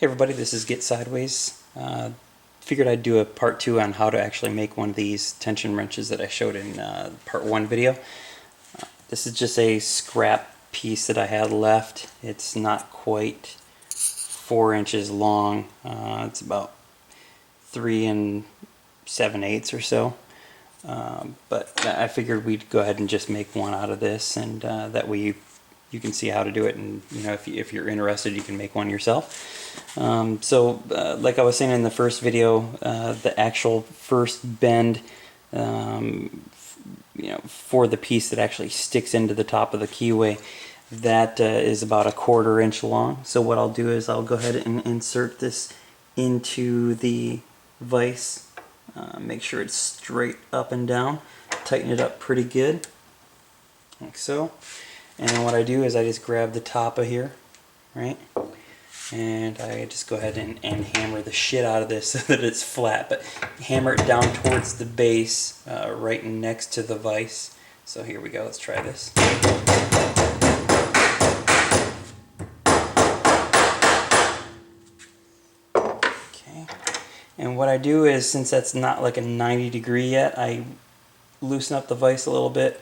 Hey everybody, this is Get Sideways. Figured I'd do a part 2 on how to actually make one of these tension wrenches that I showed in part 1 video. This is just a scrap piece that I had left. It's not quite 4 inches long. It's about 3 7/8 or so. But I figured we'd go ahead and just make one out of this, and that way you can see how to do it, and if you're interested, you can make one yourself. Like I was saying in the first video, the actual first bend for the piece that actually sticks into the top of the keyway, that is about 1/4 inch long. So what I'll do is I'll go ahead and insert this into the vise, make sure it's straight up and down, tighten it up pretty good like so. And then what I do is I just grab the top of here, right, and I just go ahead and hammer the shit out of this so that it's flat, but hammer it down towards the base, right next to the vise. So here we go, let's try this. Okay, and what I do is, since that's not like a 90-degree yet, I loosen up the vise a little bit,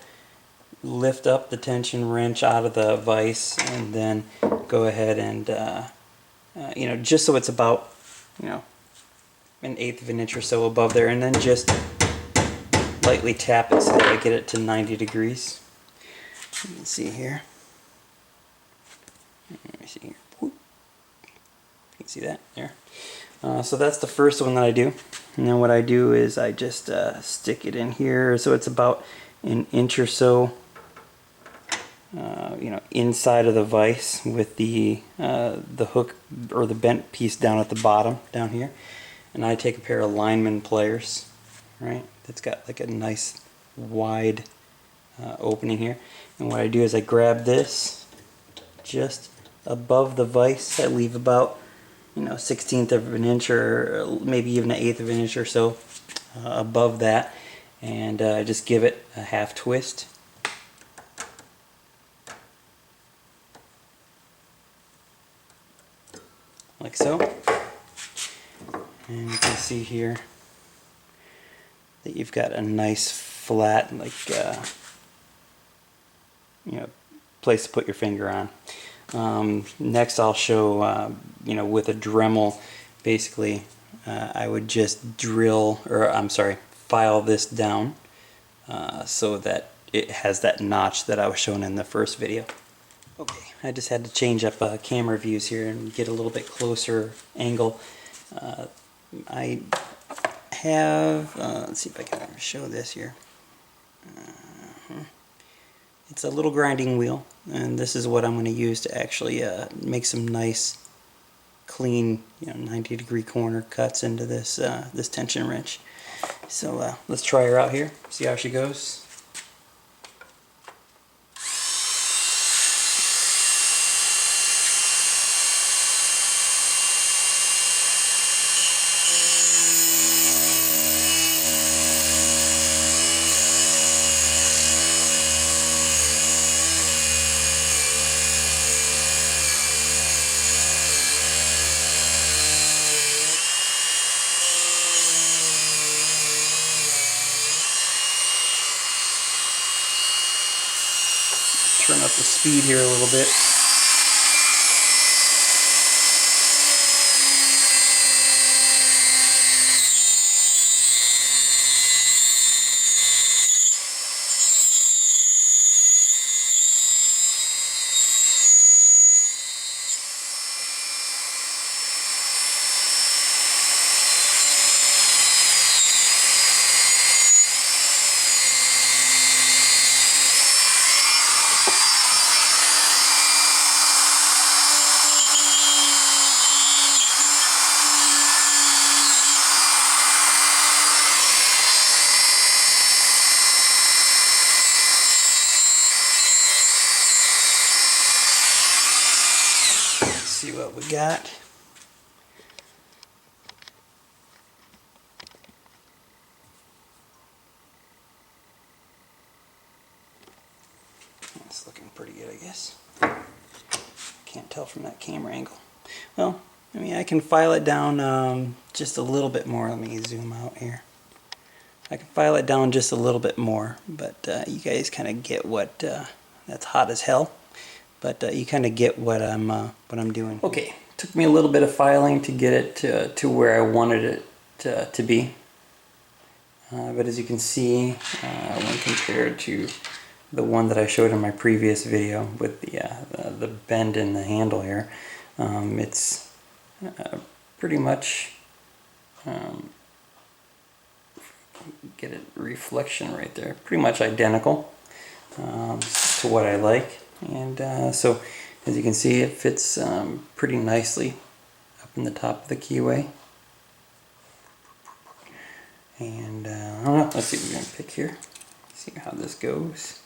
lift up the tension wrench out of the vise, and then go ahead and just so it's about 1/8 of an inch or so above there, and then just lightly tap it so that I get it to 90 degrees. You can see here. Let me see here. Whoop. You can see that there. So that's the first one that I do, and then what I do is I just stick it in here so it's about 1 inch or so inside of the vise, with the hook or the bent piece down at the bottom down here. And I take a pair of lineman pliers, right, that's got like a nice wide opening here, and what I do is I grab this just above the vise. I leave about 1/16 of an inch, or maybe even 1/8 of an inch or so above that, and just give it a half twist. Like so. And you can see here that you've got a nice flat, like place to put your finger on. Next I'll show with a Dremel, basically I would just file this down so that it has that notch that I was showing in the first video. Okay, I just had to change up camera views here and get a little bit closer angle. I have, let's see if I can show this here. It's a little grinding wheel, and this is what I'm going to use to actually make some nice, clean, 90-degree corner cuts into this this tension wrench. So let's try her out here, see how she goes. Turn up the speed here a little bit. See what we got. It's looking pretty good, I guess. Can't tell from that camera angle. Well, I mean, I can file it down just a little bit more. Let me zoom out here. I can file it down just a little bit more, but you guys kind of get what, that's hot as hell, but you kind of get what I'm doing. Okay, took me a little bit of filing to get it to where I wanted it to be. But as you can see, when compared to the one that I showed in my previous video with the bend in the handle here, it's pretty much, get it reflection right there, pretty much identical to what I like. And so as you can see, it fits pretty nicely up in the top of the Keyway. And I don't know, let's see if we can pick here, see how this goes.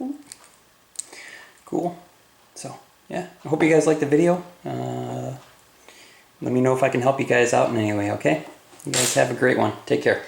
Ooh. Cool. So yeah, I hope you guys liked the video. Let me know if I can help you guys out in any way, okay? You guys have a great one. Take care.